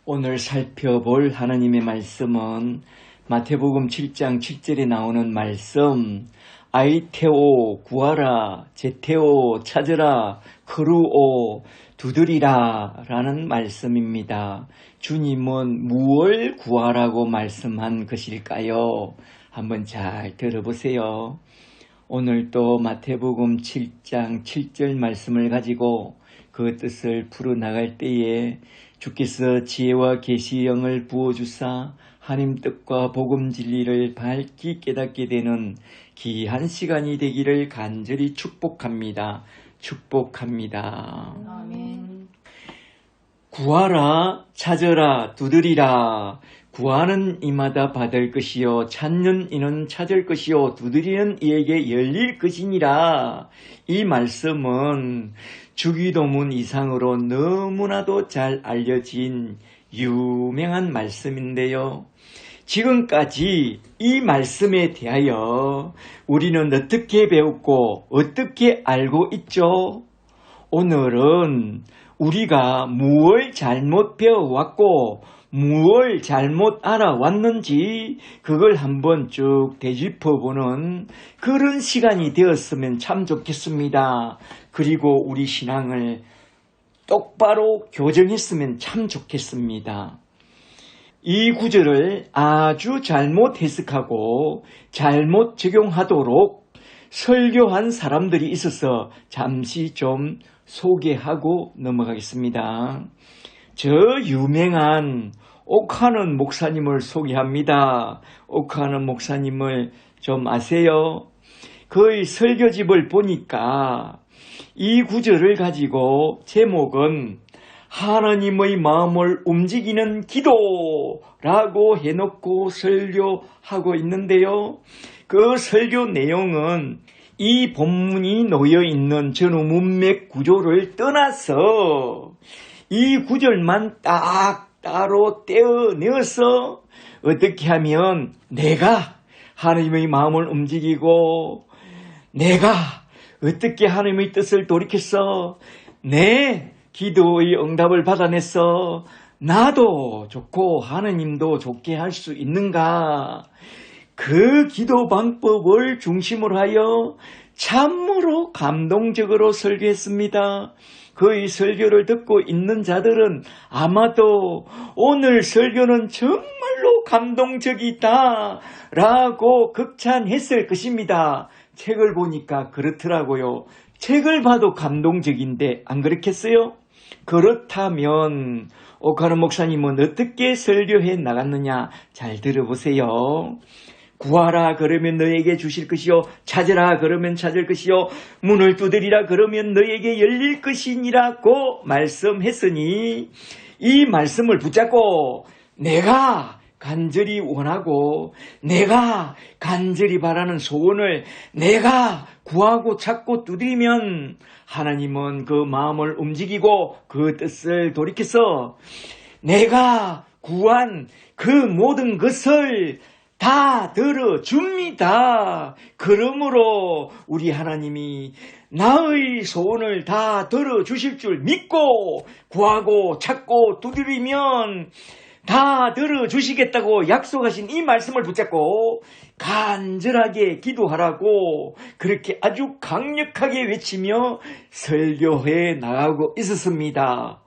오늘 살펴볼 하나님의 말씀은 마태복음 7장 7절에 나오는 말씀, 아이테오 구하라, 제테오 찾으라, 크루오 두드리라 라는 말씀입니다. 주님은 무엇을 구하라고 말씀한 것일까요? 한번 잘 들어보세요. 오늘도 마태복음 7장 7절 말씀을 가지고 그 뜻을 풀어나갈 때에 주께서 지혜와 계시의 영을 부어주사 하나님 뜻과 복음 진리를 밝히 깨닫게 되는 귀한 시간이 되기를 간절히 축복합니다. 축복합니다. 아멘. 구하라, 찾으라, 두드리라. 구하는 이마다 받을 것이요, 찾는 이는 찾을 것이요, 두드리는 이에게 열릴 것이니라. 이 말씀은 주기도문 이상으로 너무나도 잘 알려진 유명한 말씀인데요. 지금까지 이 말씀에 대하여 우리는 어떻게 배웠고 어떻게 알고 있죠? 오늘은 우리가 무엇을 잘못 배워왔고 무엇을 잘못 알아왔는지 그걸 한번 쭉 되짚어보는 그런 시간이 되었으면 참 좋겠습니다. 그리고 우리 신앙을 똑바로 교정했으면 참 좋겠습니다. 이 구절을 아주 잘못 해석하고 잘못 적용하도록 설교한 사람들이 있어서 잠시 좀 소개하고 넘어가겠습니다. 저 유명한 옥하는 목사님을 소개합니다. 옥하는 목사님을 좀 아세요? 그의 설교집을 보니까 이 구절을 가지고 제목은 하나님의 마음을 움직이는 기도라고 해놓고 설교하고 있는데요. 그 설교 내용은 이 본문이 놓여있는 전후 문맥 구조를 떠나서 이 구절만 딱 따로 떼어내어서 어떻게 하면 내가 하나님의 마음을 움직이고 내가 어떻게 하나님의 뜻을 돌이켰어 내 기도의 응답을 받아냈어 나도 좋고 하나님도 좋게 할 수 있는가 그 기도 방법을 중심으로 하여 참으로 감동적으로 설교했습니다. 그의 설교를 듣고 있는 자들은 아마도 오늘 설교는 정말로 감동적이다 라고 극찬했을 것입니다. 책을 보니까 그렇더라고요. 책을 봐도 감동적인데 안 그렇겠어요? 그렇다면 옥하는 목사님은 어떻게 설교해 나갔느냐 잘 들어보세요. 구하라 그러면 너에게 주실 것이요 찾으라 그러면 찾을 것이요 문을 두드리라 그러면 너에게 열릴 것이니라고 말씀했으니 이 말씀을 붙잡고 내가 간절히 원하고 내가 간절히 바라는 소원을 내가 구하고 찾고 두드리면 하나님은 그 마음을 움직이고 그 뜻을 돌이켜서 내가 구한 그 모든 것을 다 들어줍니다. 그러므로 우리 하나님이 나의 소원을 다 들어주실 줄 믿고 구하고 찾고 두드리면 다 들어주시겠다고 약속하신 이 말씀을 붙잡고 간절하게 기도하라고 그렇게 아주 강력하게 외치며 설교해 나가고 있었습니다.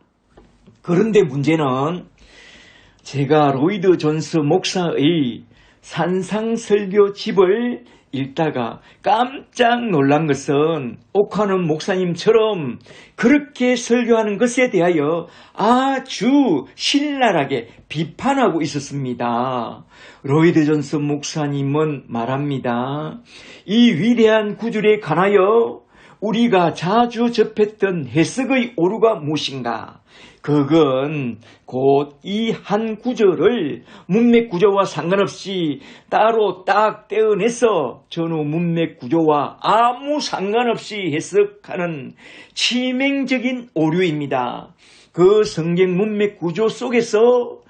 그런데 문제는 제가 로이드 존스 목사의 산상설교집을 읽다가 깜짝 놀란 것은 옥하는 목사님처럼 그렇게 설교하는 것에 대하여 아주 신랄하게 비판하고 있었습니다. 로이드 존스 목사님은 말합니다. 이 위대한 구절에 관하여 우리가 자주 접했던 해석의 오류가 무엇인가? 그건 곧 이 한 구절을 문맥 구조와 상관없이 따로 딱 떼어내서 전후 문맥 구조와 아무 상관없이 해석하는 치명적인 오류입니다. 그 성경 문맥 구조 속에서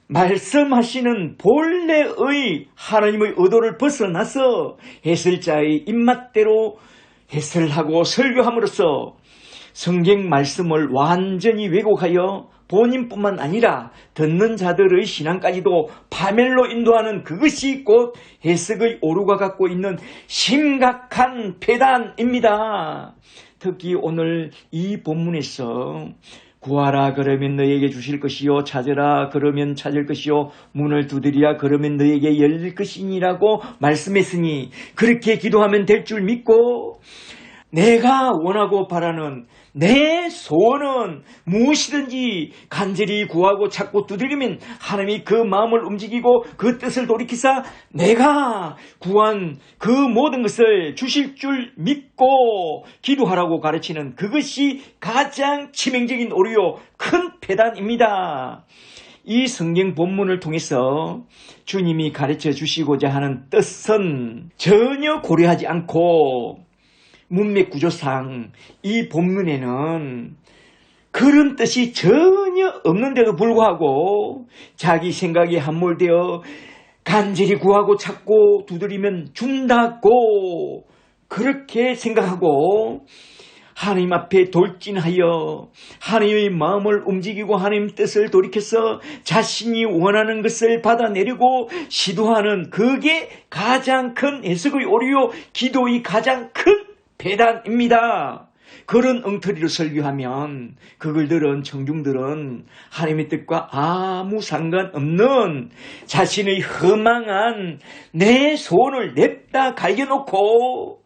말씀하시는 본래의 하나님의 의도를 벗어나서 해설자의 입맛대로 해설하고 설교함으로써 성경 말씀을 완전히 왜곡하여 본인뿐만 아니라 듣는 자들의 신앙까지도 파멸로 인도하는 그것이 곧 해석의 오류가 갖고 있는 심각한 폐단입니다. 특히 오늘 이 본문에서 구하라 그러면 너에게 주실 것이요 찾으라 그러면 찾을 것이요 문을 두드리라 그러면 너에게 열릴 것이니라고 말씀했으니 그렇게 기도하면 될 줄 믿고 내가 원하고 바라는 내 소원은 무엇이든지 간절히 구하고 찾고 두드리면 하나님이 그 마음을 움직이고 그 뜻을 돌이키사 내가 구한 그 모든 것을 주실 줄 믿고 기도하라고 가르치는 그것이 가장 치명적인 오류요 큰 폐단입니다. 이 성경 본문을 통해서 주님이 가르쳐 주시고자 하는 뜻은 전혀 고려하지 않고 문맥 구조상 이 본문에는 그런 뜻이 전혀 없는데도 불구하고 자기 생각이 함몰되어 간절히 구하고 찾고 두드리면 준다고 그렇게 생각하고 하나님 앞에 돌진하여 하나님의 마음을 움직이고 하나님 뜻을 돌이켜서 자신이 원하는 것을 받아내려고 시도하는 그게 가장 큰 해석의 오류요 기도의 가장 큰 배단입니다. 그런 엉터리로 설교하면 그걸 들은 청중들은 하나님의 뜻과 아무 상관없는 자신의 허망한 내 소원을 냅다 갈겨놓고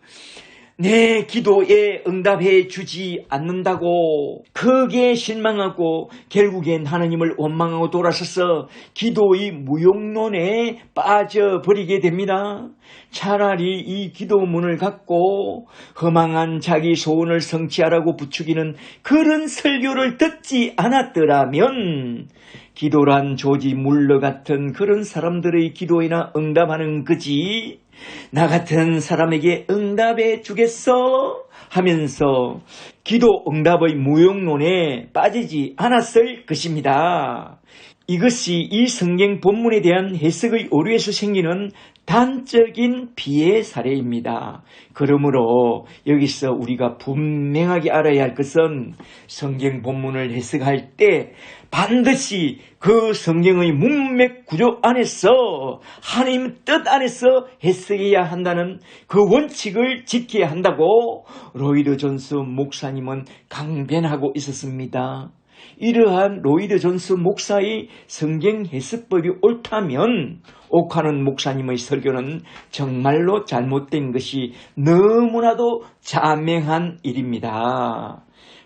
내 기도에 응답해 주지 않는다고 크게 실망하고 결국엔 하나님을 원망하고 돌아서서 기도의 무용론에 빠져버리게 됩니다. 차라리 이 기도문을 갖고 허망한 자기 소원을 성취하라고 부추기는 그런 설교를 듣지 않았더라면 기도란 조지 물러 같은 그런 사람들의 기도에나 응답하는 거지 나 같은 사람에게 응답해 주겠어 하면서 기도 응답의 무용론에 빠지지 않았을 것입니다. 이것이 이 성경 본문에 대한 해석의 오류에서 생기는 단적인 비해 사례입니다. 그러므로 여기서 우리가 분명하게 알아야 할 것은 성경 본문을 해석할 때 반드시 그 성경의 문맥 구조 안에서 하나님 뜻 안에서 해석해야 한다는 그 원칙을 지켜야 한다고 로이드 존스 목사님은 강변하고 있었습니다. 이러한 로이드 존스 목사의 성경 해석법이 옳다면 오카논 목사님의 설교는 정말로 잘못된 것이 너무나도 자명한 일입니다.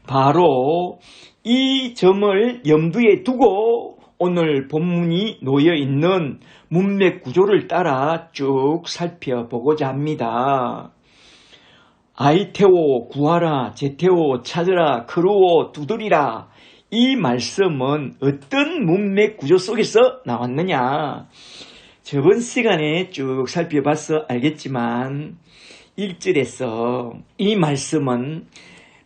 바로 이 점을 염두에 두고 오늘 본문이 놓여있는 문맥 구조를 따라 쭉 살펴보고자 합니다. 아이테오 구하라, 제테오 찾으라, 크루오 두드리라 이 말씀은 어떤 문맥 구조 속에서 나왔느냐? 저번 시간에 쭉 살펴봐서 알겠지만 1절에서 이 말씀은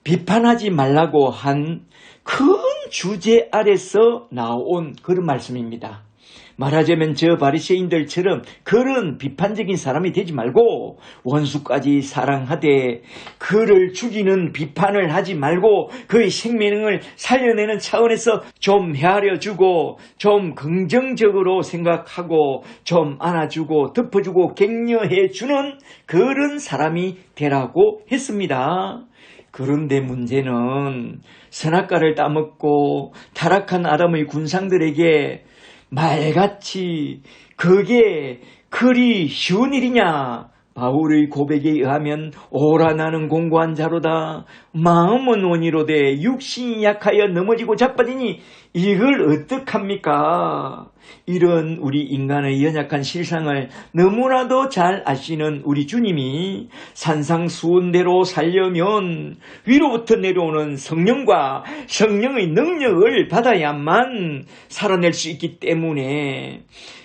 비판하지 말라고 한 큰 주제 아래서 나온 그런 말씀입니다. 말하자면 저 바리새인들처럼 그런 비판적인 사람이 되지 말고 원수까지 사랑하되 그를 죽이는 비판을 하지 말고 그의 생명을 살려내는 차원에서 좀 헤아려주고 좀 긍정적으로 생각하고 좀 안아주고 덮어주고 격려해주는 그런 사람이 되라고 했습니다. 그런데 문제는 선악과를 따먹고 타락한 아담의 군상들에게 말같이 그게 그리 쉬운 일이냐? 바울의 고백에 의하면 오라 나는 공고한 자로다. 마음은 원이로되 육신이 약하여 넘어지고 자빠지니 이걸 어떡합니까? 이런 우리 인간의 연약한 실상을 너무나도 잘 아시는 우리 주님이 산상수훈대로 살려면 위로부터 내려오는 성령과 성령의 능력을 받아야만 살아낼 수 있기 때문에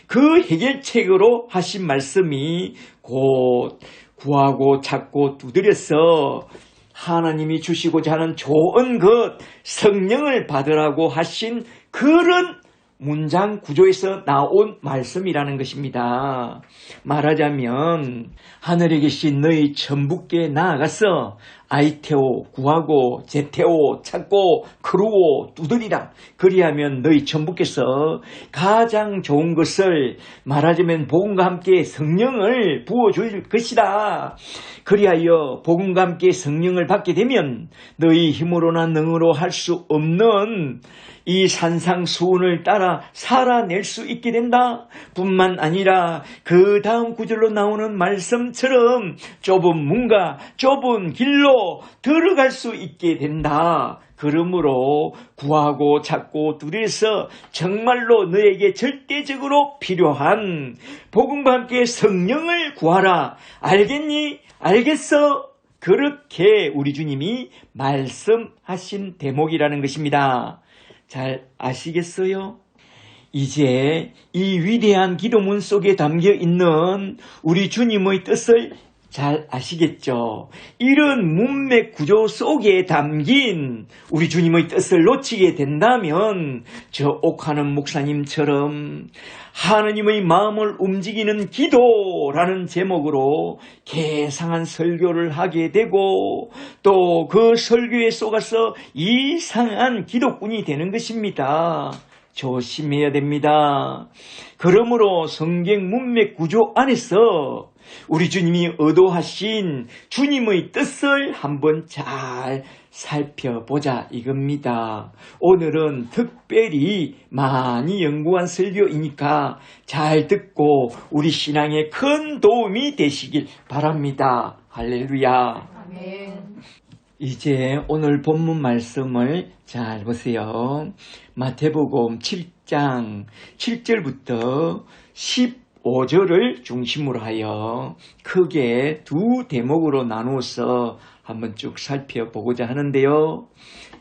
그 해결책으로 하신 말씀이 곧 구하고 찾고 두드려서 하나님이 주시고자 하는 좋은 것 성령을 받으라고 하신 그런 문장 구조에서 나온 말씀이라는 것입니다. 말하자면 하늘에 계신 너희 천부께 나아가서 아이테오 구하고 제테오 찾고 크루오 두드리라. 그리하면 너희 천부께서 가장 좋은 것을 말하자면 복음과 함께 성령을 부어줄 것이다. 그리하여 복음과 함께 성령을 받게 되면 너희 힘으로나 능으로 할 수 없는 이 산상수훈을 따라 살아낼 수 있게 된다. 뿐만 아니라 그 다음 구절로 나오는 말씀처럼 좁은 문과 좁은 길로 들어갈 수 있게 된다. 그러므로 구하고 찾고 두드려서 정말로 너에게 절대적으로 필요한 복음과 함께 성령을 구하라. 알겠니? 알겠어? 그렇게 우리 주님이 말씀하신 대목이라는 것입니다. 잘 아시겠어요? 이제 이 위대한 기도문 속에 담겨 있는 우리 주님의 뜻을 잘 아시겠죠? 이런 문맥 구조 속에 담긴 우리 주님의 뜻을 놓치게 된다면 저 옥하는 목사님처럼 하느님의 마음을 움직이는 기도라는 제목으로 개상한 설교를 하게 되고 또 그 설교에 속아서 이상한 기독군이 되는 것입니다. 조심해야 됩니다. 그러므로 성경 문맥 구조 안에서 우리 주님이 의도하신 주님의 뜻을 한번 잘 살펴보자 이겁니다. 오늘은 특별히 많이 연구한 설교이니까 잘 듣고 우리 신앙에 큰 도움이 되시길 바랍니다. 할렐루야. 아멘. 이제 오늘 본문 말씀을 잘 보세요. 마태복음 7장 7절부터 15절을 중심으로 하여 크게 두 대목으로 나누어서 한번 쭉 살펴보고자 하는데요.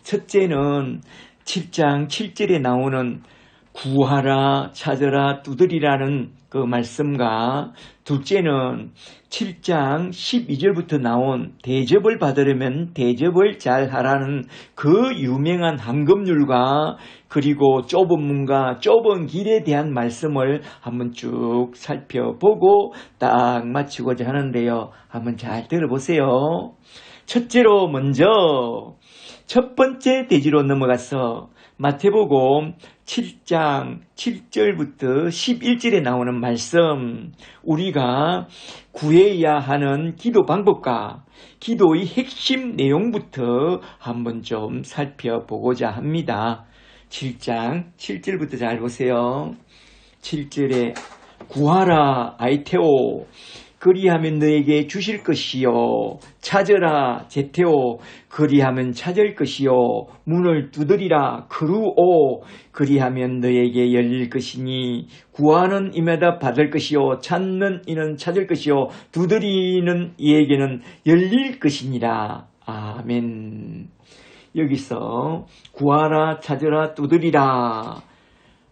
첫째는 7장 7절에 나오는 구하라 찾으라 두드리라는 그 말씀과 둘째는 7장 12절부터 나온 대접을 받으려면 대접을 잘 하라는 그 유명한 황금률과 그리고 좁은 문과 좁은 길에 대한 말씀을 한번 쭉 살펴보고 딱 마치고자 하는데요. 한번 잘 들어보세요. 첫째로 먼저 첫 번째 대지로 넘어가서 마태복음 7장 7절부터 11절에 나오는 말씀, 우리가 구해야 하는 기도 방법과 기도의 핵심 내용부터 한번 좀 살펴보고자 합니다. 7장 7절부터 잘 보세요. 7절에 구하라 아이테오 그리하면 너에게 주실 것이요 찾으라 제테오 그리하면 찾을 것이요 문을 두드리라 크루오 그리하면 너에게 열릴 것이니 구하는 이마다 받을 것이요 찾는 이는 찾을 것이요 두드리는 이에게는 열릴 것이니라. 아멘. 여기서 구하라 찾으라 두드리라,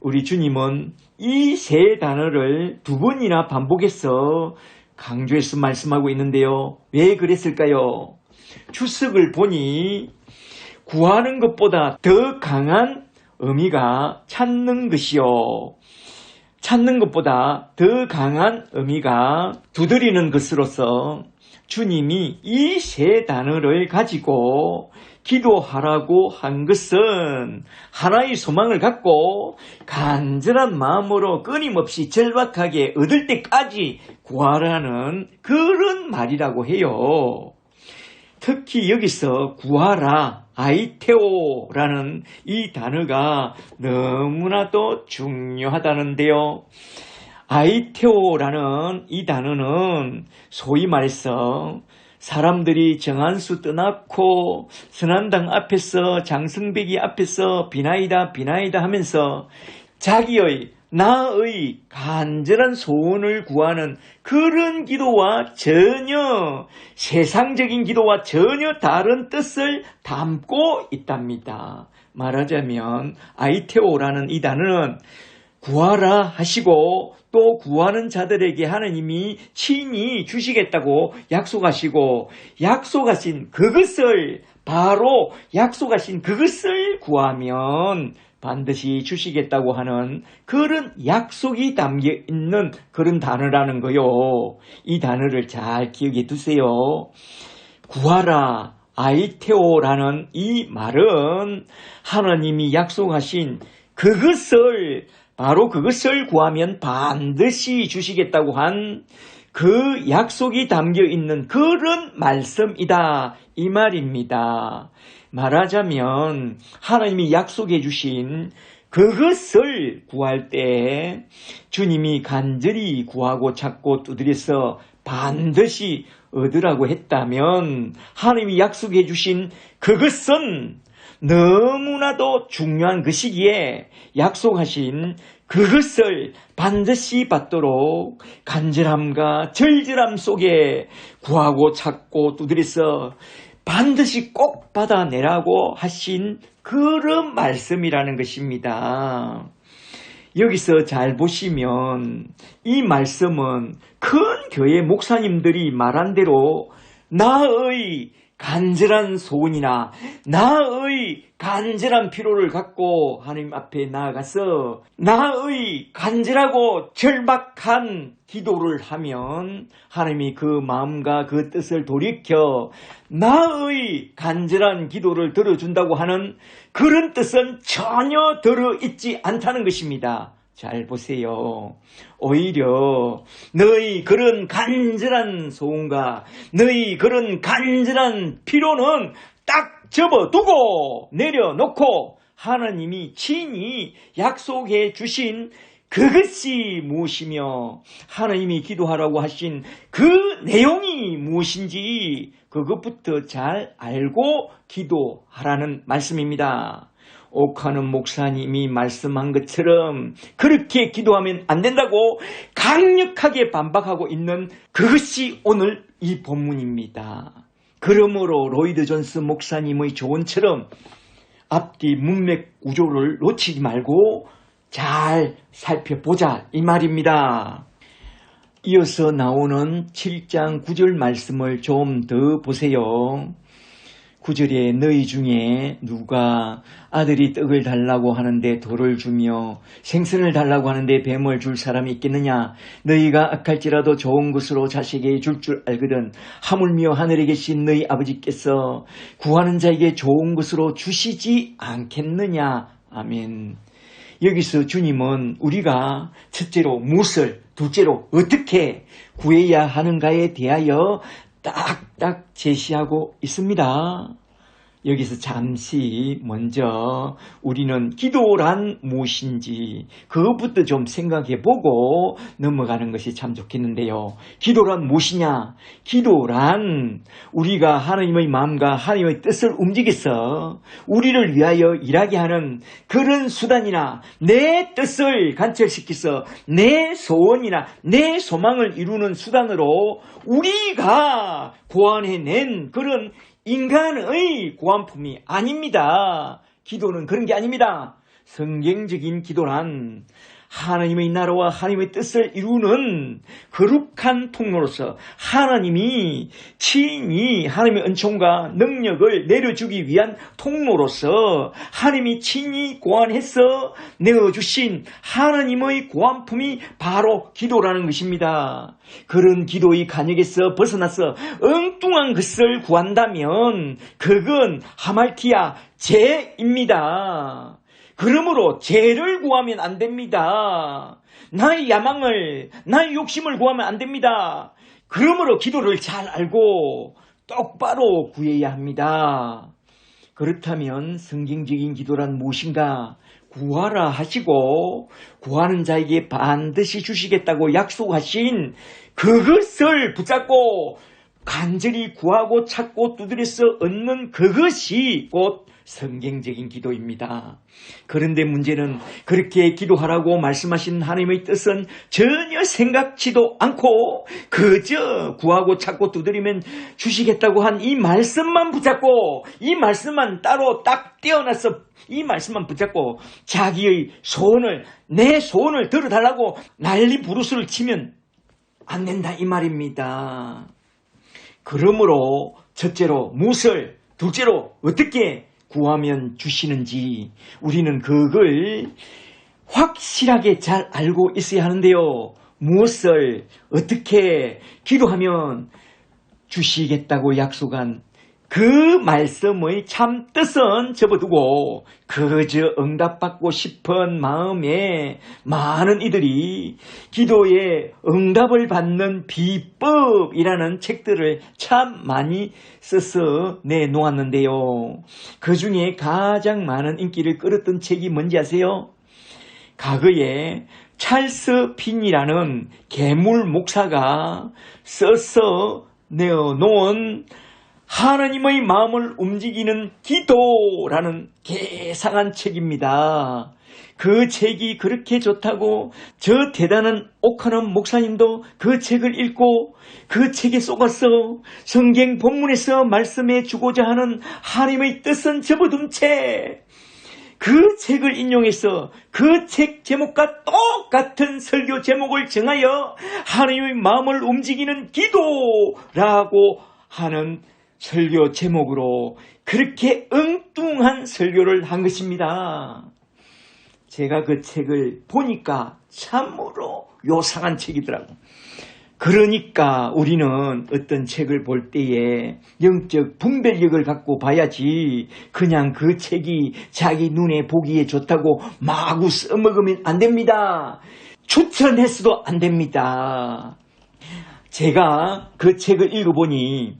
우리 주님은 이 세 단어를 두 번이나 반복해서 강조해서 말씀하고 있는데요. 왜 그랬을까요? 추석을 보니 구하는 것보다 더 강한 의미가 찾는 것이요, 찾는 것보다 더 강한 의미가 두드리는 것으로서 주님이 이 세 단어를 가지고 기도하라고 한 것은 하나의 소망을 갖고 간절한 마음으로 끊임없이 절박하게 얻을 때까지 구하라는 그런 말이라고 해요. 특히 여기서 구하라, 아이테오라는 이 단어가 너무나도 중요하다는데요. 아이테오라는 이 단어는 소위 말해서 사람들이 정한수 떠났고 선한당 앞에서 장승배기 앞에서 비나이다 비나이다 하면서 자기의 나의 간절한 소원을 구하는 그런 기도와 전혀 세상적인 기도와 전혀 다른 뜻을 담고 있답니다. 말하자면 아이테오라는 이 단어는 구하라 하시고 또 구하는 자들에게 하느님이 친히 주시겠다고 약속하시고 약속하신 그것을 바로 약속하신 그것을 구하면 반드시 주시겠다고 하는 그런 약속이 담겨 있는 그런 단어라는 거요. 이 단어를 잘 기억해 두세요. 구하라 아이테오라는 이 말은 하나님이 약속하신 바로 그것을 구하면 반드시 주시겠다고 한 그 약속이 담겨 있는 그런 말씀이다 이 말입니다. 말하자면 하나님이 약속해 주신 그것을 구할 때 주님이 간절히 구하고 찾고 두드려서 반드시 얻으라고 했다면 하나님이 약속해 주신 그것은 너무나도 중요한 것이기에 약속하신 그것을 반드시 받도록 간절함과 절절함 속에 구하고 찾고 두드려서 반드시 꼭 받아내라고 하신 그런 말씀이라는 것입니다. 여기서 잘 보시면 이 말씀은 큰 교회 목사님들이 말한 대로 나의 간절한 소원이나 나의 간절한 필요를 갖고 하나님 앞에 나아가서 나의 간절하고 절박한 기도를 하면 하나님이 그 마음과 그 뜻을 돌이켜 나의 간절한 기도를 들어준다고 하는 그런 뜻은 전혀 들어있지 않다는 것입니다. 잘 보세요. 오히려 너희 그런 간절한 소원과 너희 그런 간절한 필요는 딱 접어두고 내려놓고 하나님이 친히 약속해 주신 그것이 무엇이며 하나님이 기도하라고 하신 그 내용이 무엇인지 그것부터 잘 알고 기도하라는 말씀입니다. 옥하는 목사님이 말씀한 것처럼 그렇게 기도하면 안 된다고 강력하게 반박하고 있는 그것이 오늘 이 본문입니다. 그러므로 로이드 존스 목사님의 조언처럼 앞뒤 문맥 구조를 놓치지 말고 잘 살펴보자 이 말입니다. 이어서 나오는 7장 9절 말씀을 좀 더 보세요. 9절에 너희 중에 누가 아들이 떡을 달라고 하는데 돌을 주며 생선을 달라고 하는데 뱀을 줄 사람이 있겠느냐. 너희가 악할지라도 좋은 것으로 자식에게 줄 알거든. 하물며 하늘에 계신 너희 아버지께서 구하는 자에게 좋은 것으로 주시지 않겠느냐. 아멘. 여기서 주님은 우리가 첫째로 무엇을, 둘째로 어떻게 구해야 하는가에 대하여 딱딱 제시하고 있습니다. 여기서 잠시 먼저 우리는 기도란 무엇인지 그것부터 좀 생각해보고 넘어가는 것이 참 좋겠는데요. 기도란 무엇이냐? 기도란 우리가 하나님의 마음과 하나님의 뜻을 움직여서 우리를 위하여 일하게 하는 그런 수단이나 내 뜻을 관철시켜서 내 소원이나 내 소망을 이루는 수단으로 우리가 고안해낸 그런 인간의 고안품이 아닙니다. 기도는 그런 게 아닙니다. 성경적인 기도란 하나님의 나라와 하나님의 뜻을 이루는 거룩한 통로로서 하나님이 친히 하나님의 은총과 능력을 내려주기 위한 통로로서 하나님이 친히 고안해서 내어주신 하나님의 고안품이 바로 기도라는 것입니다. 그런 기도의 간역에서 벗어나서 엉뚱한 것을 구한다면 그건 하말티아 죄입니다. 그러므로 죄를 구하면 안 됩니다. 나의 야망을, 나의 욕심을 구하면 안 됩니다. 그러므로 기도를 잘 알고 똑바로 구해야 합니다. 그렇다면 성경적인 기도란 무엇인가? 구하라 하시고 구하는 자에게 반드시 주시겠다고 약속하신 그것을 붙잡고 간절히 구하고 찾고 두드려서 얻는 그것이 곧 성경적인 기도입니다. 그런데 문제는 그렇게 기도하라고 말씀하신 하나님의 뜻은 전혀 생각지도 않고 그저 구하고 찾고 두드리면 주시겠다고 한 이 말씀만 붙잡고 이 말씀만 따로 딱 떼어놔서 이 말씀만 붙잡고 자기의 소원을 내 소원을 들어달라고 난리 부르스를 치면 안 된다 이 말입니다. 그러므로 첫째로 무엇을, 둘째로 어떻게 구하면 주시는지 우리는 그걸 확실하게 잘 알고 있어야 하는데요. 무엇을 어떻게 기도하면 주시겠다고 약속한 그 말씀의 참 뜻은 접어두고 그저 응답받고 싶은 마음에 많은 이들이 기도에 응답을 받는 비법이라는 책들을 참 많이 써서 내놓았는데요. 그 중에 가장 많은 인기를 끌었던 책이 뭔지 아세요? 과거에 찰스 핀이라는 괴물 목사가 써서 내어놓은 하나님의 마음을 움직이는 기도라는 개상한 책입니다. 그 책이 그렇게 좋다고 저 대단한 오카넌 목사님도 그 책을 읽고 그 책에 속아서 성경 본문에서 말씀해 주고자 하는 하나님의 뜻은 접어둔 채 그 책을 인용해서 그 책 제목과 똑같은 설교 제목을 정하여 하나님의 마음을 움직이는 기도라고 하는 설교 제목으로 그렇게 엉뚱한 설교를 한 것입니다. 제가 그 책을 보니까 참으로 요상한 책이더라고요. 그러니까 우리는 어떤 책을 볼 때에 영적 분별력을 갖고 봐야지 그냥 그 책이 자기 눈에 보기에 좋다고 마구 써먹으면 안 됩니다. 추천했어도 안 됩니다. 제가 그 책을 읽어보니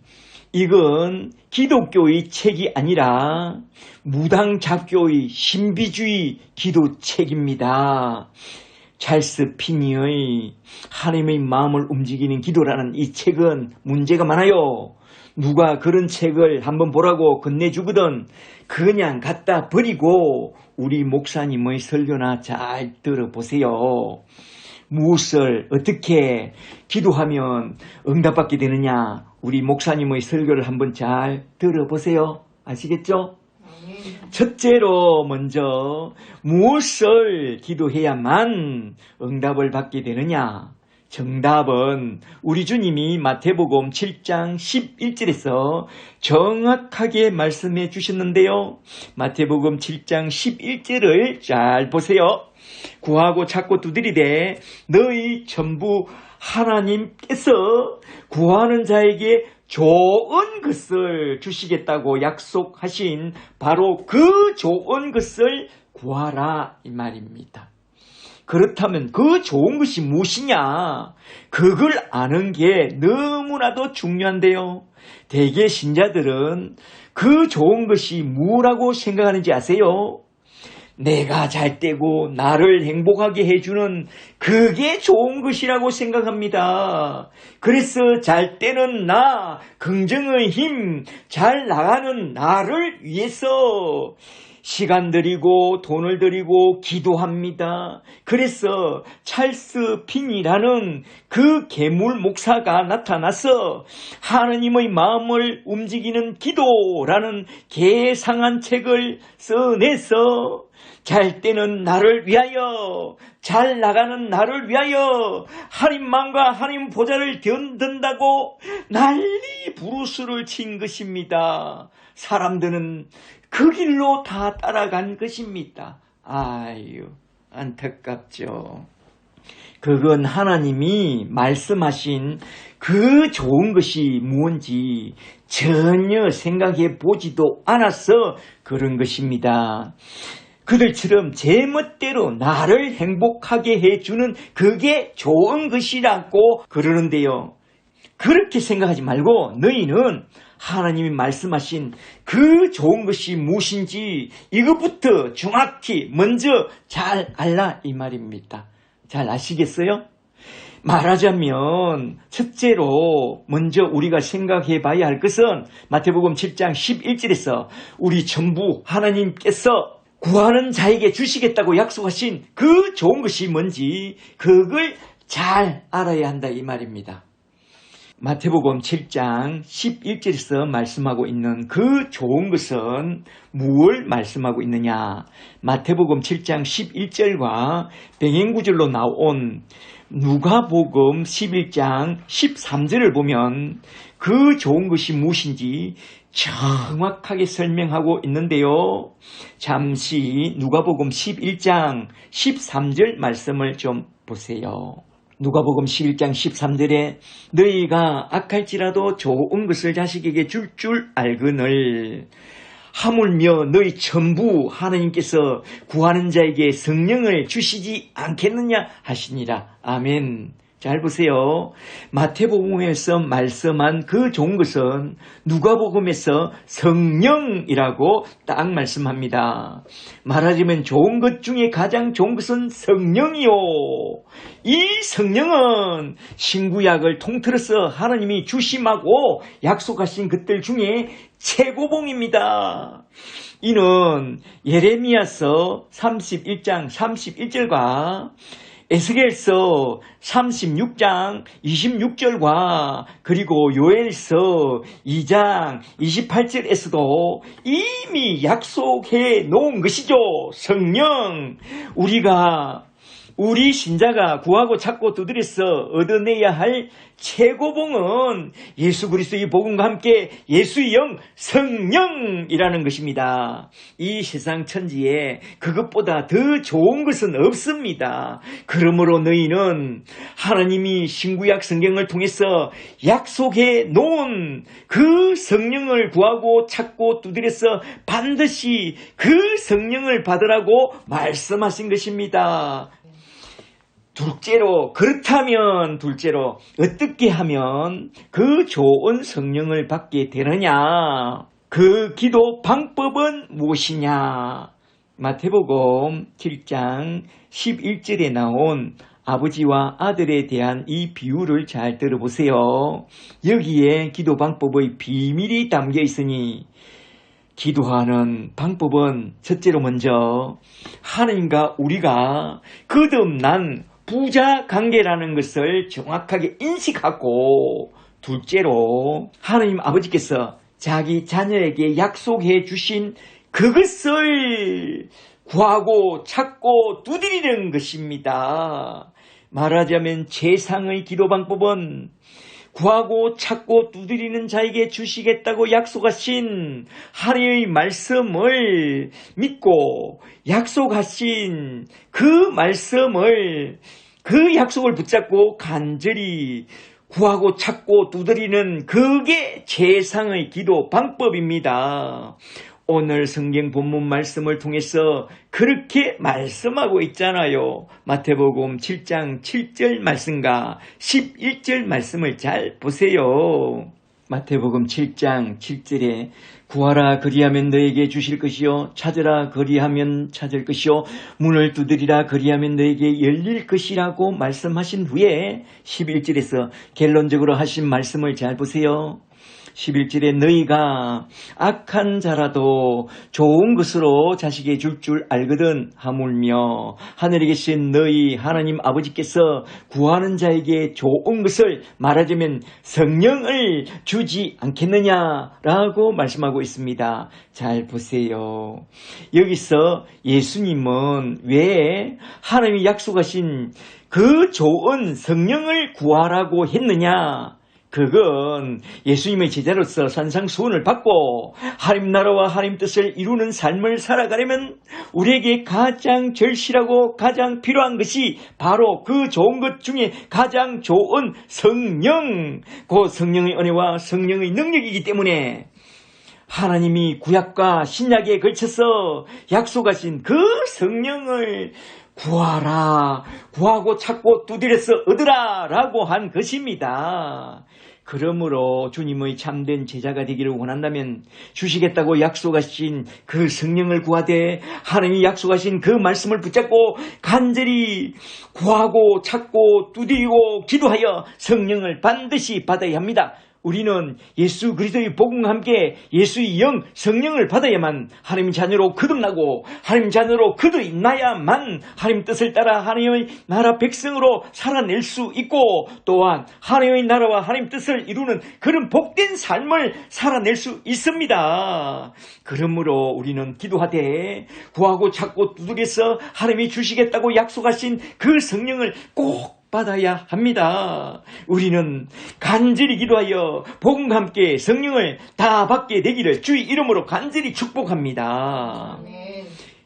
이건 기독교의 책이 아니라 무당잡교의 신비주의 기도책입니다. 찰스 피니의 하나님의 마음을 움직이는 기도라는 이 책은 문제가 많아요. 누가 그런 책을 한번 보라고 건네주거든 그냥 갖다 버리고 우리 목사님의 설교나 잘 들어보세요. 무엇을 어떻게 기도하면 응답받게 되느냐 우리 목사님의 설교를 한번 잘 들어보세요. 아시겠죠? 첫째로 먼저 무엇을 기도해야만 응답을 받게 되느냐? 정답은 우리 주님이 마태복음 7장 11절에서 정확하게 말씀해 주셨는데요. 마태복음 7장 11절을 잘 보세요. 구하고 찾고 두드리되 너희 전부 하나님께서 구하는 자에게 좋은 것을 주시겠다고 약속하신 바로 그 좋은 것을 구하라 이 말입니다. 그렇다면 그 좋은 것이 무엇이냐? 그걸 아는 게 너무나도 중요한데요. 대개 신자들은 그 좋은 것이 뭐라고 생각하는지 아세요? 내가 잘 되고 나를 행복하게 해주는 그게 좋은 것이라고 생각합니다. 그래서 잘 되는 나, 긍정의 힘, 잘 나가는 나를 위해서 시간 들이고 돈을 들이고 기도합니다. 그래서 찰스 핀이라는 그 괴물 목사가 나타나서 하나님의 마음을 움직이는 기도라는 개상한 책을 써내서 잘 때는 나를 위하여 잘 나가는 나를 위하여 하나님 마음과 하나님 보좌를 든다고 난리 부르스를 친 것입니다. 사람들은 그 길로 다 따라간 것입니다. 아유 안타깝죠. 그건 하나님이 말씀하신 그 좋은 것이 무엇인지 전혀 생각해 보지도 않아서 그런 것입니다. 그들처럼 제멋대로 나를 행복하게 해주는 그게 좋은 것이라고 그러는데요. 그렇게 생각하지 말고 너희는 하나님이 말씀하신 그 좋은 것이 무엇인지 이것부터 정확히 먼저 잘 알라 이 말입니다. 잘 아시겠어요? 말하자면 첫째로 먼저 우리가 생각해 봐야 할 것은 마태복음 7장 11절에서 우리 전부 하나님께서 구하는 자에게 주시겠다고 약속하신 그 좋은 것이 뭔지 그걸 잘 알아야 한다 이 말입니다. 마태복음 7장 11절에서 말씀하고 있는 그 좋은 것은 무엇을 말씀하고 있느냐? 마태복음 7장 11절과 병행구절로 나온 누가복음 11장 13절을 보면 그 좋은 것이 무엇인지 정확하게 설명하고 있는데요. 잠시 누가복음 11장 13절 말씀을 좀 보세요. 누가복음 11장 13절에 너희가 악할지라도 좋은 것을 자식에게 줄 알거늘 하물며 너희 전부 하나님께서 구하는 자에게 성령을 주시지 않겠느냐 하시니라. 아멘. 잘 보세요. 마태복음에서 말씀한 그 좋은 것은 누가복음에서 성령이라고 딱 말씀합니다. 말하자면 좋은 것 중에 가장 좋은 것은 성령이요. 이 성령은 신구약을 통틀어서 하나님이 주심하고 약속하신 것들 중에 최고봉입니다. 이는 예레미야서 31장 31절과 에스겔서 36장 26절과 그리고 요엘서 2장 28절에서도 이미 약속해 놓은 것이죠. 성령. 우리 신자가 구하고 찾고 두드려서 얻어내야 할 최고봉은 예수 그리스도의 복음과 함께 예수의 영 성령이라는 것입니다. 이 세상 천지에 그것보다 더 좋은 것은 없습니다. 그러므로 너희는 하나님이 신구약 성경을 통해서 약속해 놓은 그 성령을 구하고 찾고 두드려서 반드시 그 성령을 받으라고 말씀하신 것입니다. 둘째로 어떻게 하면 그 좋은 성령을 받게 되느냐? 그 기도 방법은 무엇이냐? 마태복음 7장 11절에 나온 아버지와 아들에 대한 이 비유를 잘 들어보세요. 여기에 기도 방법의 비밀이 담겨 있으니 기도하는 방법은 첫째로 먼저 하나님과 우리가 거듭난 부자 관계라는 것을 정확하게 인식하고, 둘째로 하나님 아버지께서 자기 자녀에게 약속해 주신 그것을 구하고 찾고 두드리는 것입니다. 말하자면 최상의 기도 방법은 구하고 찾고 두드리는 자에게 주시겠다고 약속하신 하나님의 말씀을 믿고 약속하신 그 약속을 붙잡고 간절히 구하고 찾고 두드리는 그게 최상의 기도 방법입니다. 오늘 성경 본문 말씀을 통해서 그렇게 말씀하고 있잖아요. 마태복음 7장 7절 말씀과 11절 말씀을 잘 보세요. 마태복음 7장 7절에 구하라 그리하면 너에게 주실 것이요 찾으라 그리하면 찾을 것이요 문을 두드리라 그리하면 너에게 열릴 것이라고 말씀하신 후에 11절에서 결론적으로 하신 말씀을 잘 보세요. 11절에 너희가 악한 자라도 좋은 것으로 자식에게 줄 알거든 하물며 하늘에 계신 너희 하나님 아버지께서 구하는 자에게 좋은 것을 말하자면 성령을 주지 않겠느냐라고 말씀하고 있습니다. 잘 보세요. 여기서 예수님은 왜 하나님이 약속하신 그 좋은 성령을 구하라고 했느냐? 그건 예수님의 제자로서 산상수훈을 받고 하나님 나라와 하나님 뜻을 이루는 삶을 살아가려면 우리에게 가장 절실하고 가장 필요한 것이 바로 그 좋은 것 중에 가장 좋은 성령, 그 성령의 은혜와 성령의 능력이기 때문에 하나님이 구약과 신약에 걸쳐서 약속하신 그 성령을 구하라, 구하고 찾고 두드려서 얻으라 라고 한 것입니다. 그러므로 주님의 참된 제자가 되기를 원한다면 주시겠다고 약속하신 그 성령을 구하되 하나님이 약속하신 그 말씀을 붙잡고 간절히 구하고 찾고 두드리고 기도하여 성령을 반드시 받아야 합니다. 우리는 예수 그리스도의 복음과 함께 예수의 영 성령을 받아야만 하나님 자녀로 거듭나고 하나님 자녀로 거듭나야만 하나님 뜻을 따라 하나님의 나라 백성으로 살아낼 수 있고 또한 하나님의 나라와 하나님 뜻을 이루는 그런 복된 삶을 살아낼 수 있습니다. 그러므로 우리는 기도하되 구하고 찾고 두드려서 하나님이 주시겠다고 약속하신 그 성령을 꼭 받아야 합니다. 우리는 간절히 기도하여 복음과 함께 성령을 다 받게 되기를 주의 이름으로 간절히 축복합니다.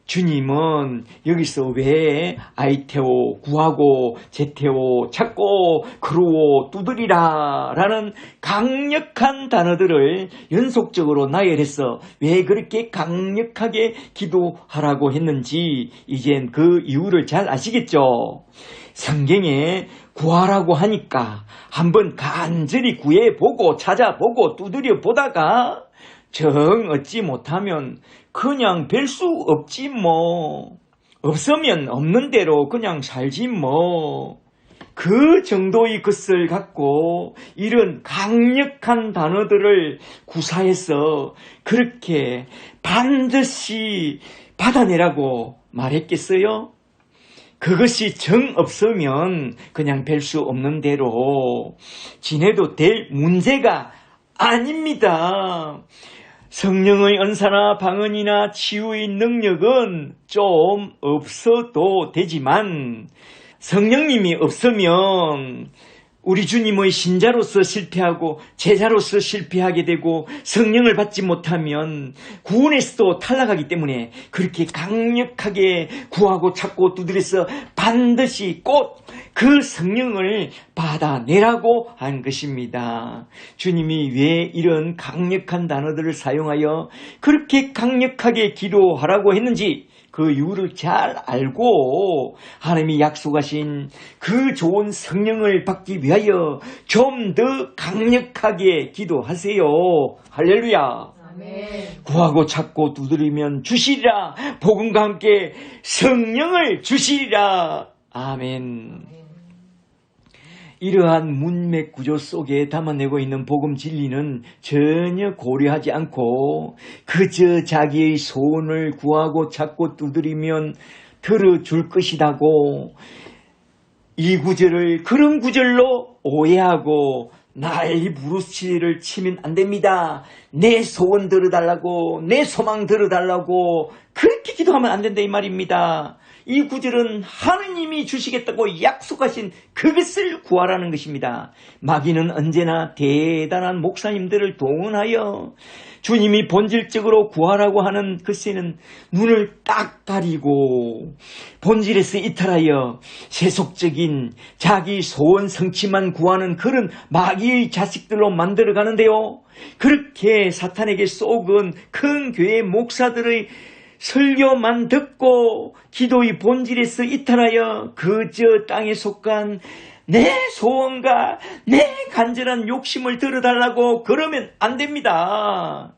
주님은 여기서 왜 아이테오, 구하고, 제테오, 찾고, 그루오, 두드리라 라는 강력한 단어들을 연속적으로 나열해서 왜 그렇게 강력하게 기도하라고 했는지 이젠 그 이유를 잘 아시겠죠? 성경에 구하라고 하니까 한번 간절히 구해보고 찾아보고 두드려 보다가 정 얻지 못하면 그냥 뵐 수 없지 뭐. 없으면 없는 대로 그냥 살지 뭐. 그 정도의 것을 갖고 이런 강력한 단어들을 구사해서 그렇게 반드시 받아내라고 말했겠어요? 그것이 정 없으면 그냥 뵐 수 없는 대로 지내도 될 문제가 아닙니다. 성령의 은사나 방언이나 치유의 능력은 좀 없어도 되지만 성령님이 없으면 우리 주님의 신자로서 실패하고 제자로서 실패하게 되고 성령을 받지 못하면 구원에서도 탈락하기 때문에 그렇게 강력하게 구하고 찾고 두드려서 반드시 꼭 그 성령을 받아내라고 한 것입니다. 주님이 왜 이런 강력한 단어들을 사용하여 그렇게 강력하게 기도하라고 했는지 그 이유를 잘 알고 하나님이 약속하신 그 좋은 성령을 받기 위하여 좀 더 강력하게 기도하세요. 할렐루야. 아멘. 구하고 찾고 두드리면 주시리라. 복음과 함께 성령을 주시리라. 아멘. 이러한 문맥 구조 속에 담아내고 있는 복음 진리는 전혀 고려하지 않고 그저 자기의 소원을 구하고 찾고 두드리면 들어줄 것이라고 이 구절을 그런 구절로 오해하고 난리 부르스치를 치면 안 됩니다. 내 소원 들어달라고 내 소망 들어달라고 그렇게 기도하면 안 된다 이 말입니다. 이 구절은 하느님이 주시겠다고 약속하신 그것을 구하라는 것입니다. 마귀는 언제나 대단한 목사님들을 동원하여 주님이 본질적으로 구하라고 하는 글쎄는 눈을 딱 가리고 본질에서 이탈하여 세속적인 자기 소원 성취만 구하는 그런 마귀의 자식들로 만들어 가는데요. 그렇게 사탄에게 쏘은 큰 교회 목사들의 설교만 듣고 기도의 본질에서 이탈하여 그저 땅에 속한 내 소원과 내 간절한 욕심을 들어달라고 그러면 안 됩니다.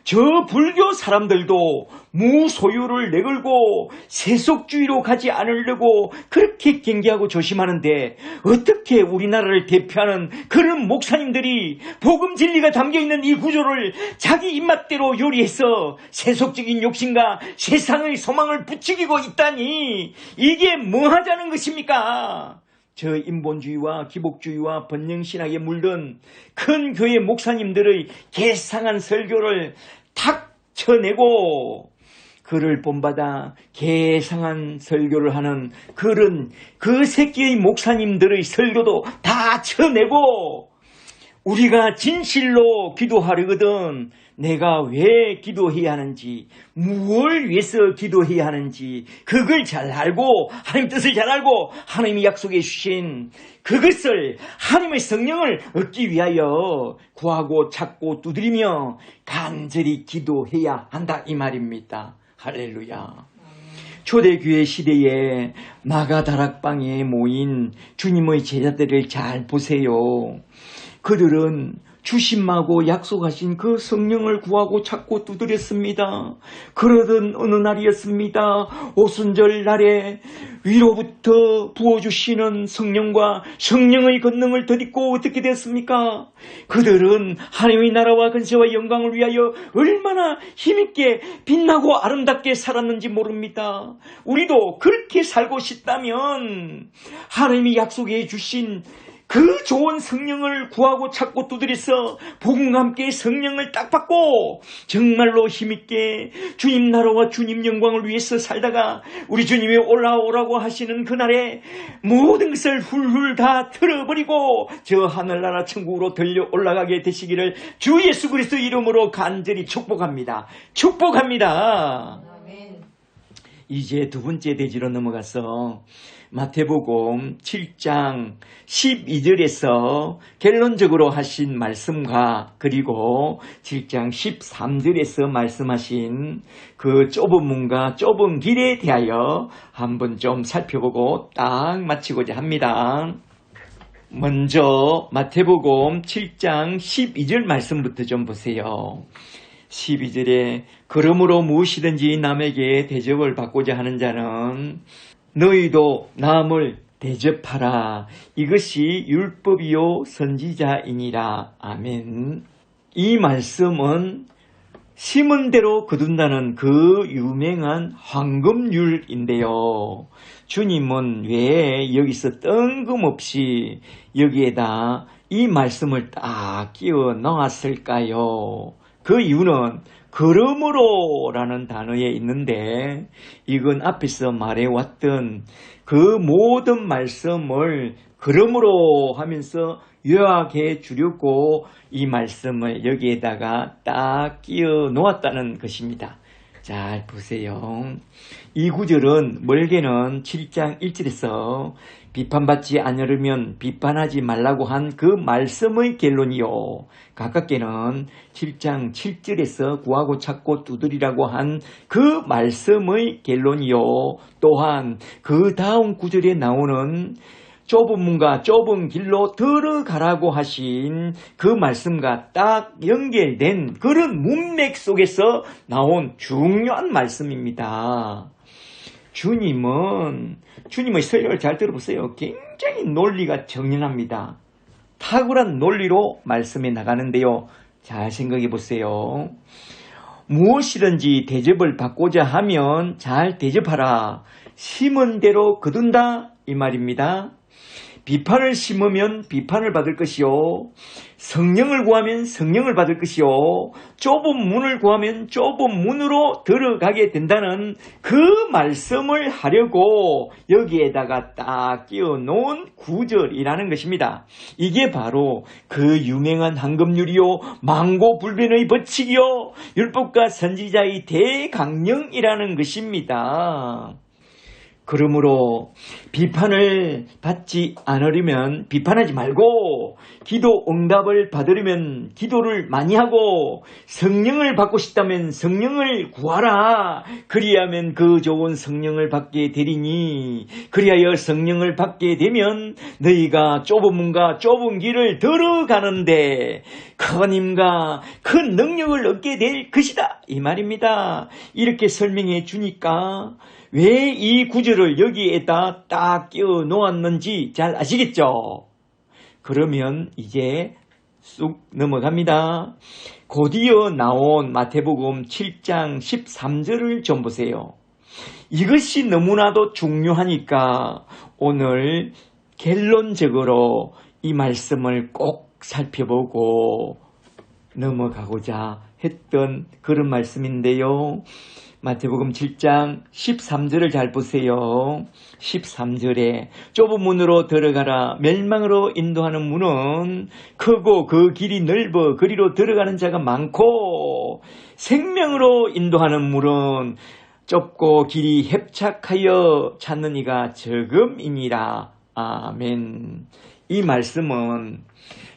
저 불교 사람들도 무소유를 내걸고 세속주의로 가지 않으려고 그렇게 경계하고 조심하는데 어떻게 우리나라를 대표하는 그런 목사님들이 복음 진리가 담겨있는 이 구조를 자기 입맛대로 요리해서 세속적인 욕심과 세상의 소망을 부추기고 있다니 이게 뭐 하자는 것입니까? 저 인본주의와 기복주의와 번영신학에 물든 큰 교회 목사님들의 개상한 설교를 탁 쳐내고 그를 본받아 개상한 설교를 하는 그런 그 새끼의 목사님들의 설교도 다 쳐내고 우리가 진실로 기도하려거든 내가 왜 기도해야 하는지 무엇을 위해서 기도해야 하는지 그걸 잘 알고 하나님 뜻을 잘 알고 하나님이 약속해 주신 그것을 하나님의 성령을 얻기 위하여 구하고 찾고 두드리며 간절히 기도해야 한다 이 말입니다. 할렐루야. 초대교회 시대에 마가다락방에 모인 주님의 제자들을 잘 보세요. 그들은 주심하고 약속하신 그 성령을 구하고 찾고 두드렸습니다. 그러던 어느 날이었습니다. 오순절 날에 위로부터 부어주시는 성령과 성령의 권능을 덧입고 어떻게 됐습니까? 그들은 하나님의 나라와 근세와 영광을 위하여 얼마나 힘있게 빛나고 아름답게 살았는지 모릅니다. 우리도 그렇게 살고 싶다면 하나님이 약속해 주신 그 좋은 성령을 구하고 찾고 두드려서 복음과 함께 성령을 딱 받고 정말로 힘있게 주님 나라와 주님 영광을 위해서 살다가 우리 주님이 올라오라고 하시는 그날에 모든 것을 훌훌 다 틀어버리고 저 하늘나라 천국으로 들려 올라가게 되시기를 주 예수 그리스도 이름으로 간절히 축복합니다. 축복합니다. 이제 두 번째 대지로 넘어가서 마태복음 7장 12절에서 결론적으로 하신 말씀과 그리고 7장 13절에서 말씀하신 그 좁은 문과 좁은 길에 대하여 한번 좀 살펴보고 딱 마치고자 합니다. 먼저 마태복음 7장 12절 말씀부터 좀 보세요. 12절에 그러므로 무엇이든지 남에게 대접을 받고자 하는 자는 너희도 남을 대접하라. 이것이 율법이요 선지자이니라. 아멘. 이 말씀은 심은 대로 거둔다는 그 유명한 황금률인데요. 주님은 왜 여기서 뜬금없이 여기에다 이 말씀을 딱 끼워 넣었을까요? 그 이유는 그러므로 라는 단어에 있는데 이건 앞에서 말해왔던 그 모든 말씀을 그러므로 하면서 요약해 주려고 이 말씀을 여기에다가 딱 끼워 놓았다는 것입니다. 잘 보세요. 이 구절은 멀게는 7장 1절에서 비판받지 않으려면 비판하지 말라고 한 그 말씀의 결론이요. 가깝게는 7장 7절에서 구하고 찾고 두드리라고 한 그 말씀의 결론이요. 또한 그 다음 구절에 나오는 좁은 문과 좁은 길로 들어가라고 하신 그 말씀과 딱 연결된 그런 문맥 속에서 나온 중요한 말씀입니다. 주님의 설교를 잘 들어보세요. 굉장히 논리가 정연합니다. 탁월한 논리로 말씀해 나가는데요. 잘 생각해 보세요. 무엇이든지 대접을 받고자 하면 잘 대접하라. 심은 대로 거둔다 이 말입니다. 비판을 심으면 비판을 받을 것이요. 성령을 구하면 성령을 받을 것이요. 좁은 문을 구하면 좁은 문으로 들어가게 된다는 그 말씀을 하려고 여기에다가 딱 끼워 놓은 구절이라는 것입니다. 이게 바로 그 유명한 황금률이요. 망고불변의 법칙이요. 율법과 선지자의 대강령이라는 것입니다. 그러므로 비판을 받지 않으려면 비판하지 말고 기도 응답을 받으려면 기도를 많이 하고 성령을 받고 싶다면 성령을 구하라. 그리하면 그 좋은 성령을 받게 되리니 그리하여 성령을 받게 되면 너희가 좁은 문과 좁은 길을 들어가는데 큰 힘과 큰 능력을 얻게 될 것이다. 이 말입니다. 이렇게 설명해 주니까 왜 이 구절을 여기에다 딱 끼워 놓았는지 잘 아시겠죠? 그러면 이제 쑥 넘어갑니다. 곧이어 나온 마태복음 7장 13절을 좀 보세요. 이것이 너무나도 중요하니까 오늘 결론적으로 이 말씀을 꼭 살펴보고 넘어가고자 했던 그런 말씀인데요. 마태복음 7장 13절을 잘 보세요. 13절에 좁은 문으로 들어가라. 멸망으로 인도하는 문은 크고 그 길이 넓어 그리로 들어가는 자가 많고 생명으로 인도하는 문은 좁고 길이 협착하여 찾는 이가 적음이니라. 아멘. 이 말씀은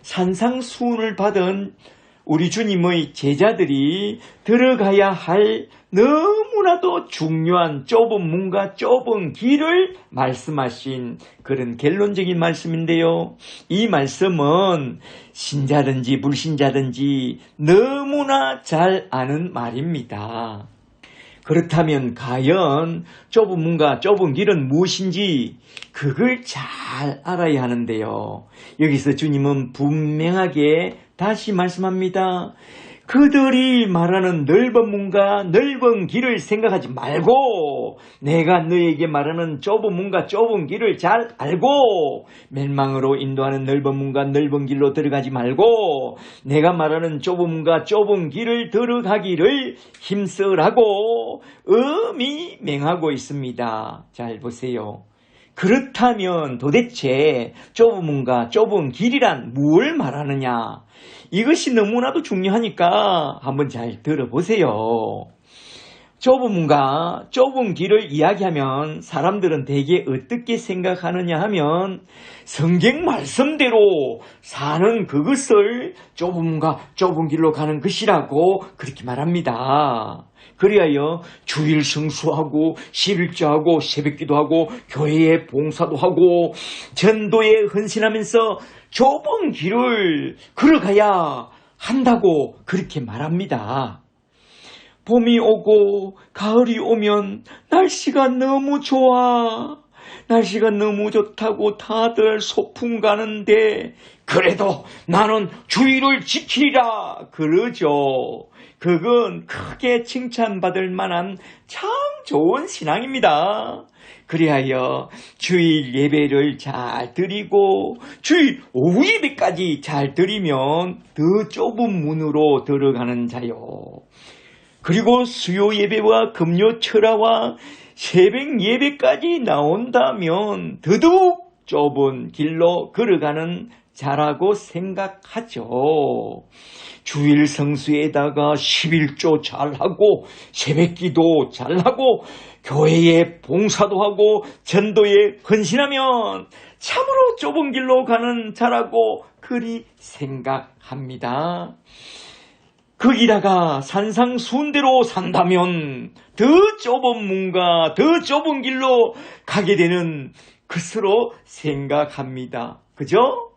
산상수훈을 받은 우리 주님의 제자들이 들어가야 할 너무나도 중요한 좁은 문과 좁은 길을 말씀하신 그런 결론적인 말씀인데요. 이 말씀은 신자든지 불신자든지 너무나 잘 아는 말입니다. 그렇다면 과연 좁은 문과 좁은 길은 무엇인지 그걸 잘 알아야 하는데요. 여기서 주님은 분명하게 다시 말씀합니다. 그들이 말하는 넓은 문과 넓은 길을 생각하지 말고 내가 너에게 말하는 좁은 문과 좁은 길을 잘 알고 멸망으로 인도하는 넓은 문과 넓은 길로 들어가지 말고 내가 말하는 좁은 문과 좁은 길을 들어가기를 힘쓰라고 엄히 맹하고 있습니다. 잘 보세요. 그렇다면 도대체 좁은 문과 좁은 길이란 무엇을 말하느냐? 이것이 너무나도 중요하니까 한번 잘 들어보세요. 좁은 문과 좁은 길을 이야기하면 사람들은 대개 어떻게 생각하느냐 하면 성경 말씀대로 사는 그것을 좁은 문과 좁은 길로 가는 것이라고 그렇게 말합니다. 그리하여 주일 성수하고 11조하고 새벽기도하고 교회에 봉사도 하고 전도에 헌신하면서 좁은 길을 걸어가야 한다고 그렇게 말합니다. 봄이 오고 가을이 오면 날씨가 너무 좋아. 날씨가 너무 좋다고 다들 소풍 가는데 그래도 나는 주의를 지키리라 그러죠. 그건 크게 칭찬받을 만한 참 좋은 신앙입니다. 그리하여 주일 예배를 잘 드리고 주일 오후 예배까지 잘 드리면 더 좁은 문으로 들어가는 자요. 그리고 수요 예배와 금요 철화와 새벽 예배까지 나온다면 더더욱 좁은 길로 걸어가는 자라고 생각하죠. 주일 성수에다가 11조 잘하고 새벽기도 잘하고 교회에 봉사도 하고 전도에 헌신하면 참으로 좁은 길로 가는 자라고 그리 생각합니다. 거기다가 산상수훈대로 산다면 더 좁은 문과 더 좁은 길로 가게 되는 것으로 생각합니다. 그죠?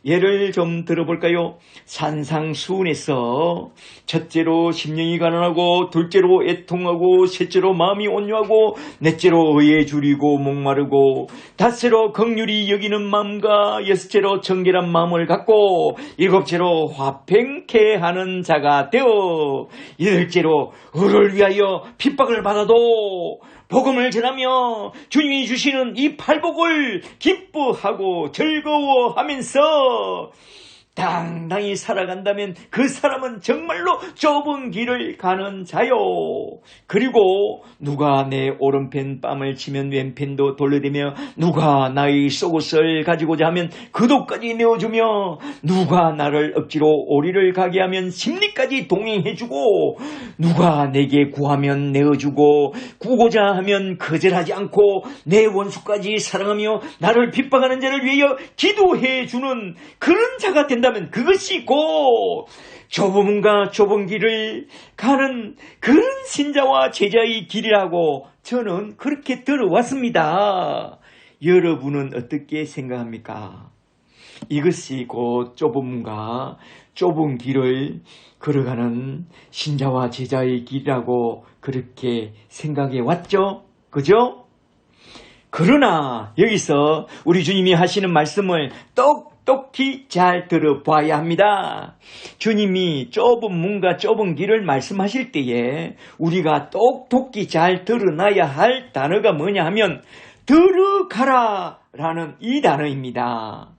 예를 좀 들어볼까요? 산상수훈에서 첫째로 심령이 가난하고 둘째로 애통하고 셋째로 마음이 온유하고 넷째로 의에 줄이고 목마르고 다섯째로 긍휼히 여기는 마음과 여섯째로 정결한 마음을 갖고 일곱째로 화평케 하는 자가 되어 여덟째로 의를 위하여 핍박을 받아도 복음을 전하며 주님이 주시는 이 팔복을 기뻐하고 즐거워하면서 당당히 살아간다면 그 사람은 정말로 좁은 길을 가는 자요. 그리고 누가 내 오른편 뺨을 치면 왼편도 돌려대며 누가 나의 속옷을 가지고자 하면 그도까지 내어주며 누가 나를 억지로 오리를 가게 하면 심리까지 동행해주고 누가 내게 구하면 내어주고 구고자 하면 거절하지 않고 내 원수까지 사랑하며 나를 핍박하는 자를 위하여 기도해주는 그런 자가 된다면 그것이 곧 좁은 문과 좁은 길을 가는 그런 신자와 제자의 길이라고 저는 그렇게 들어왔습니다. 여러분은 어떻게 생각합니까? 이것이 곧 좁은 문과 좁은 길을 걸어가는 신자와 제자의 길이라고 그렇게 생각해 왔죠? 그죠? 그러나 여기서 우리 주님이 하시는 말씀을 똑똑히 잘 들어봐야 합니다. 주님이 좁은 문과 좁은 길을 말씀하실 때에 우리가 똑똑히 잘 들어놔야 할 단어가 뭐냐 하면 들어가라 라는 이 단어입니다.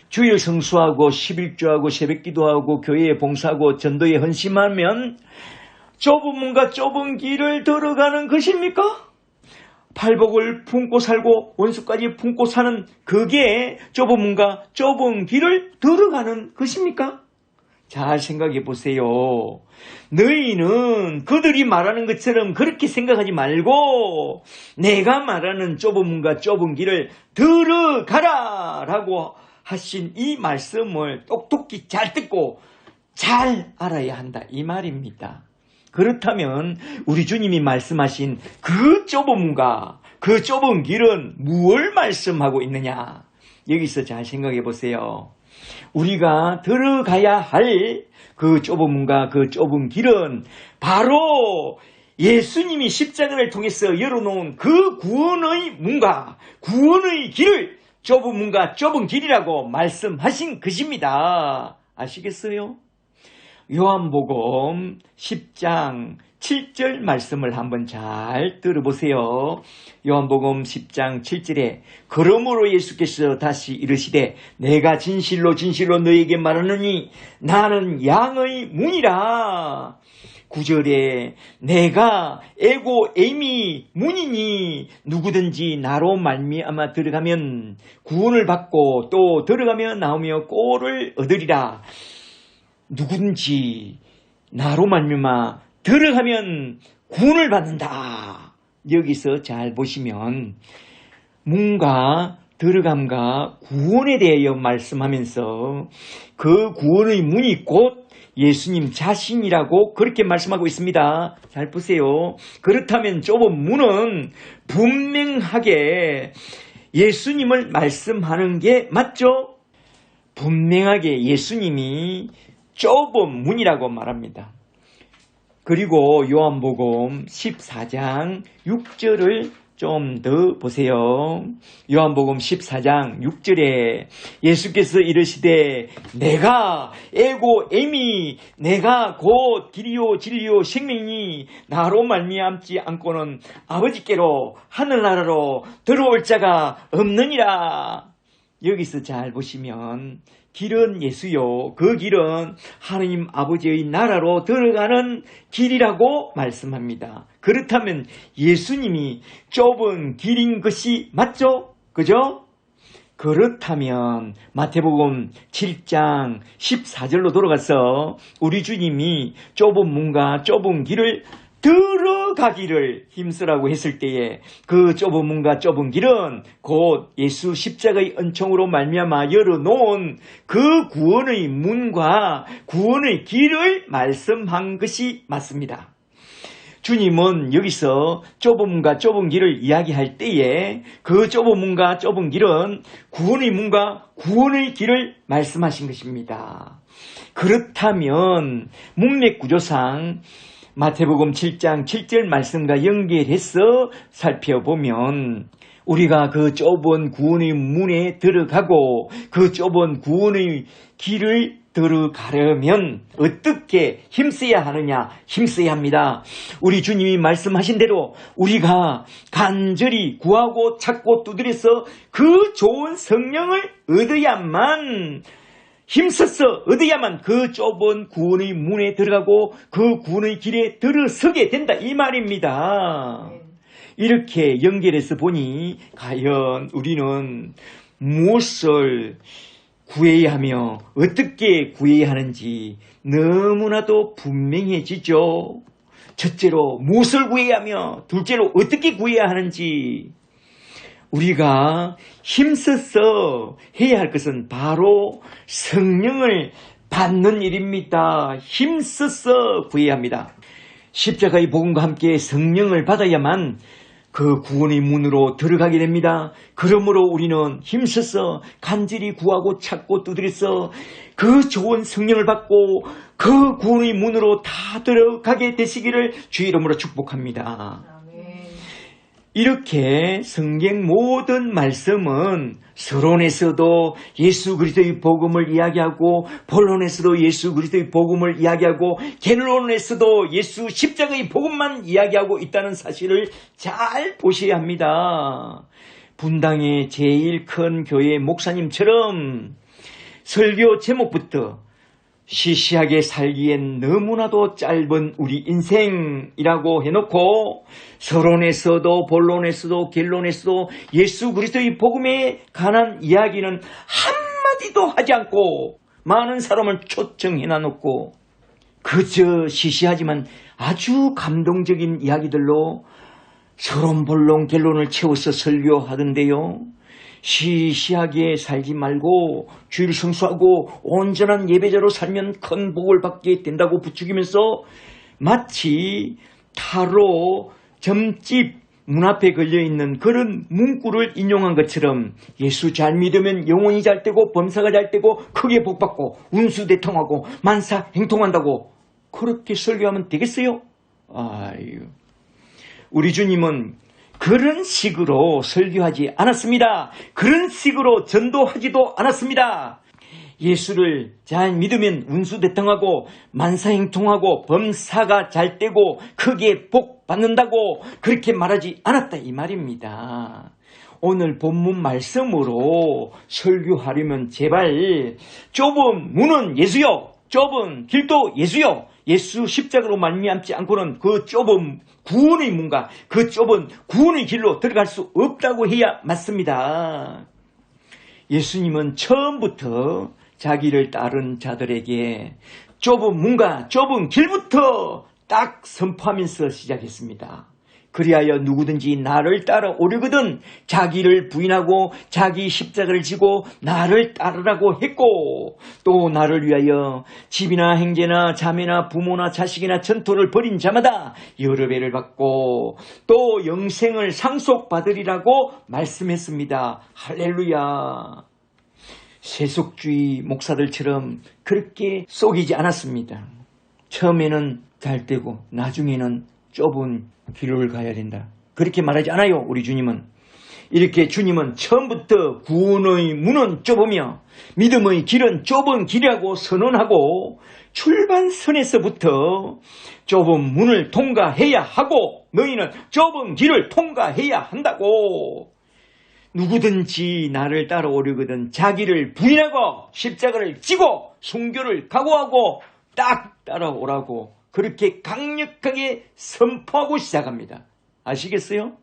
주일 성수하고 11조하고 새벽기도하고 교회에 봉사하고 전도에 헌신하면 좁은 문과 좁은 길을 들어가는 것입니까? 팔복을 품고 살고 원수까지 품고 사는 그게 좁은 문과 좁은 길을 들어가는 것입니까? 잘 생각해 보세요. 너희는 그들이 말하는 것처럼 그렇게 생각하지 말고 내가 말하는 좁은 문과 좁은 길을 들어가라 라고 하신 이 말씀을 똑똑히 잘 듣고 잘 알아야 한다 이 말입니다. 그렇다면 우리 주님이 말씀하신 그 좁은 문과 그 좁은 길은 무엇을 말씀하고 있느냐? 여기서 잘 생각해 보세요. 우리가 들어가야 할 그 좁은 문과 그 좁은 길은 바로 예수님이 십자가를 통해서 열어놓은 그 구원의 문과 구원의 길을 좁은 문과 좁은 길이라고 말씀하신 것입니다. 아시겠어요? 요한복음 10장 7절 말씀을 한번 잘 들어보세요. 요한복음 10장 7절에 그러므로 예수께서 다시 이르시되 내가 진실로 진실로 너에게 말하노니 나는 양의 문이라. 9절에 내가 에고 에이미 문이니 누구든지 나로 말미암아 들어가면 구원을 받고 또 들어가며 나오며 꼴을 얻으리라. 누구든지 나로 말미암아 들어가면 구원을 받는다. 여기서 잘 보시면 문과 들어감과 구원에 대하여 말씀하면서 그 구원의 문이 곧 예수님 자신이라고 그렇게 말씀하고 있습니다. 잘 보세요. 그렇다면 좁은 문은 분명하게 예수님을 말씀하는 게 맞죠? 분명하게 예수님이 좁은 문이라고 말합니다. 그리고 요한복음 14장 6절을 좀 더 보세요. 요한복음 14장 6절에 예수께서 이르시되 내가 에고 에미 내가 곧 길이요 진리요 생명이니 나로 말미암지 않고는 아버지께로 하늘나라로 들어올 자가 없느니라. 여기서 잘 보시면 길은 예수요. 그 길은 하나님 아버지의 나라로 들어가는 길이라고 말씀합니다. 그렇다면 예수님이 좁은 길인 것이 맞죠? 그죠? 그렇다면 마태복음 7장 14절로 돌아가서 우리 주님이 좁은 문과 좁은 길을 들어가기를 힘쓰라고 했을 때에 그 좁은 문과 좁은 길은 곧 예수 십자가의 은총으로 말미암아 열어놓은 그 구원의 문과 구원의 길을 말씀한 것이 맞습니다. 주님은 여기서 좁은 문과 좁은 길을 이야기할 때에 그 좁은 문과 좁은 길은 구원의 문과 구원의 길을 말씀하신 것입니다. 그렇다면 문맥 구조상 마태복음 7장 7절 말씀과 연결해서 살펴보면 우리가 그 좁은 구원의 문에 들어가고 그 좁은 구원의 길을 들어가려면 어떻게 힘써야 하느냐? 힘써야 합니다. 우리 주님이 말씀하신 대로 우리가 간절히 구하고 찾고 두드려서 그 좋은 성령을 얻어야만 힘써서 얻어야만 그 좁은 구원의 문에 들어가고 그 구원의 길에 들어서게 된다 이 말입니다. 이렇게 연결해서 보니 과연 우리는 무엇을 구해야 하며 어떻게 구해야 하는지 너무나도 분명해지죠. 첫째로 무엇을 구해야 하며 둘째로 어떻게 구해야 하는지 우리가 힘써서 해야 할 것은 바로 성령을 받는 일입니다. 힘써서 구해야 합니다. 십자가의 복음과 함께 성령을 받아야만 그 구원의 문으로 들어가게 됩니다. 그러므로 우리는 힘써서 간절히 구하고 찾고 두드려서 그 좋은 성령을 받고 그 구원의 문으로 다 들어가게 되시기를 주의 이름으로 축복합니다. 이렇게 성경 모든 말씀은 서론에서도 예수 그리스도의 복음을 이야기하고 본론에서도 예수 그리스도의 복음을 이야기하고 결론에서도 예수 십자가의 복음만 이야기하고 있다는 사실을 잘 보셔야 합니다. 분당의 제일 큰 교회 목사님처럼 설교 제목부터 시시하게 살기엔 너무나도 짧은 우리 인생이라고 해놓고 서론에서도 본론에서도 결론에서도 예수 그리스도의 복음에 관한 이야기는 한마디도 하지 않고 많은 사람을 초청해놔놓고 그저 시시하지만 아주 감동적인 이야기들로 서론 본론 결론을 채워서 설교하던데요. 시시하게 살지 말고 주일 성수하고 온전한 예배자로 살면 큰 복을 받게 된다고 부추기면서 마치 타로 점집 문 앞에 걸려있는 그런 문구를 인용한 것처럼 예수 잘 믿으면 영혼이 잘 되고 범사가 잘 되고 크게 복받고 운수대통하고 만사 행통한다고 그렇게 설교하면 되겠어요? 아유, 우리 주님은 그런 식으로 설교하지 않았습니다. 그런 식으로 전도하지도 않았습니다. 예수를 잘 믿으면 운수대통하고 만사행통하고 범사가 잘 되고 크게 복 받는다고 그렇게 말하지 않았다 이 말입니다. 오늘 본문 말씀으로 설교하려면 제발 좁은 문은 예수요, 좁은 길도 예수요, 예수 십자가로 말미암지 않고는 그 좁은 구원의 문과 그 좁은 구원의 길로 들어갈 수 없다고 해야 맞습니다. 예수님은 처음부터 자기를 따른 자들에게 좁은 문과 좁은 길부터 딱 선포하면서 시작했습니다. 그리하여 누구든지 나를 따라오려거든 자기를 부인하고 자기 십자가를 지고 나를 따르라고 했고, 또 나를 위하여 집이나 형제나 자매나 부모나 자식이나 전토를 벌인 자마다 여러 배를 받고 또 영생을 상속받으리라고 말씀했습니다. 할렐루야. 세속주의 목사들처럼 그렇게 속이지 않았습니다. 처음에는 잘 되고 나중에는 좁은 길을 가야 된다, 그렇게 말하지 않아요. 우리 주님은 이렇게, 주님은 처음부터 구원의 문은 좁으며 믿음의 길은 좁은 길이라고 선언하고 출발선에서부터 좁은 문을 통과해야 하고 너희는 좁은 길을 통과해야 한다고, 누구든지 나를 따라오려거든 자기를 부인하고 십자가를 지고 순교를 각오하고 딱 따라오라고 그렇게 강력하게 선포하고 시작합니다. 아시겠어요?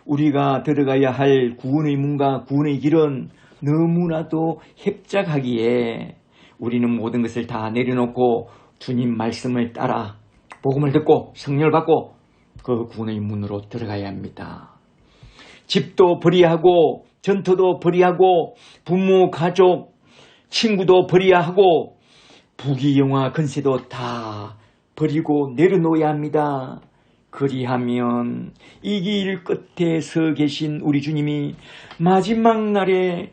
우리가 들어가야 할 구원의 문과 구원의 길은 너무나도 협착하기에 우리는 모든 것을 다 내려놓고 주님 말씀을 따라 복음을 듣고 성령을 받고 그 구원의 문으로 들어가야 합니다. 집도 버리하고 전토도 버리하고 부모 가족 친구도 버려야 하고 부귀영화 근세도 다 버리고 내려놓아야 합니다. 그리하면 이 길 끝에 서 계신 우리 주님이 마지막 날에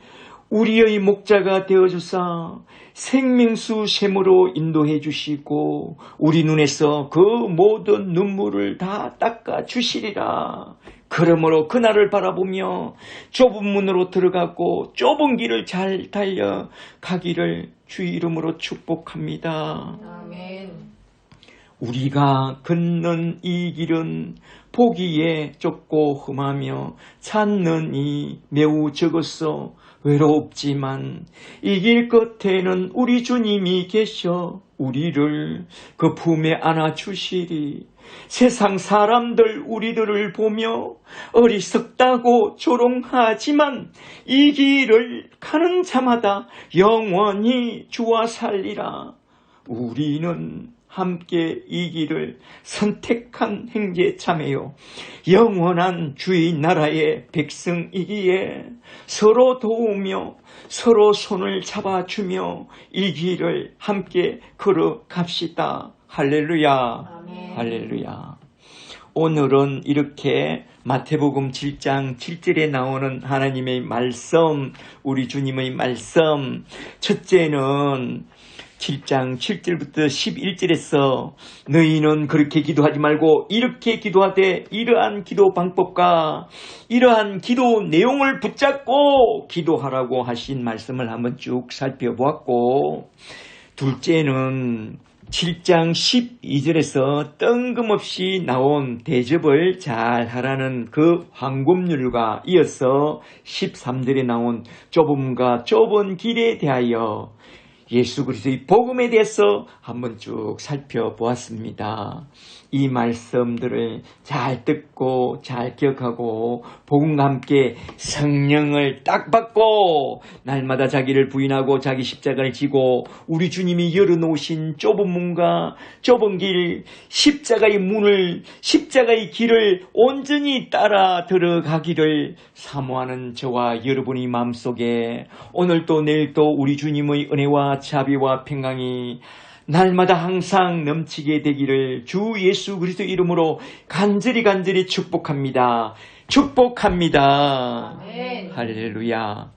우리의 목자가 되어주사 생명수 샘으로 인도해 주시고 우리 눈에서 그 모든 눈물을 다 닦아 주시리라. 그러므로 그날을 바라보며 좁은 문으로 들어가고 좁은 길을 잘 달려 가기를 주 이름으로 축복합니다. 아멘. 우리가 걷는 이 길은 보기에 좁고 험하며 찾는 이 매우 적어서 외롭지만 이 길 끝에는 우리 주님이 계셔 우리를 그 품에 안아주시리. 세상 사람들 우리들을 보며 어리석다고 조롱하지만 이 길을 가는 자마다 영원히 주와 살리라. 우리는 함께 이 길을 선택한 형제 자매요 영원한 주의 나라의 백성이기에 서로 도우며 서로 손을 잡아주며 이 길을 함께 걸어갑시다. 할렐루야. 아멘. 할렐루야. 오늘은 이렇게 마태복음 7장 7절에 나오는 하나님의 말씀, 우리 주님의 말씀, 첫째는 7장 7절부터 11절에서 너희는 그렇게 기도하지 말고 이렇게 기도하되 이러한 기도 방법과 이러한 기도 내용을 붙잡고 기도하라고 하신 말씀을 한번 쭉 살펴보았고, 둘째는 7장 12절에서 뜬금없이 나온 대접을 잘 하라는 그 황금률과 이어서 13절에 나온 좁음과 좁은 길에 대하여 예수 그리스도의 복음에 대해서 한번 쭉 살펴보았습니다. 이 말씀들을 잘 듣고 잘 기억하고 복음과 함께 성령을 딱 받고 날마다 자기를 부인하고 자기 십자가를 지고 우리 주님이 열어놓으신 좁은 문과 좁은 길, 십자가의 문을, 십자가의 길을 온전히 따라 들어가기를 사모하는 저와 여러분의 마음속에 오늘도 내일도 우리 주님의 은혜와 자비와 평강이 날마다 항상 넘치게 되기를 주 예수 그리스도 이름으로 간절히 축복합니다. 축복합니다. 아멘. 할렐루야.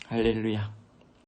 할렐루야.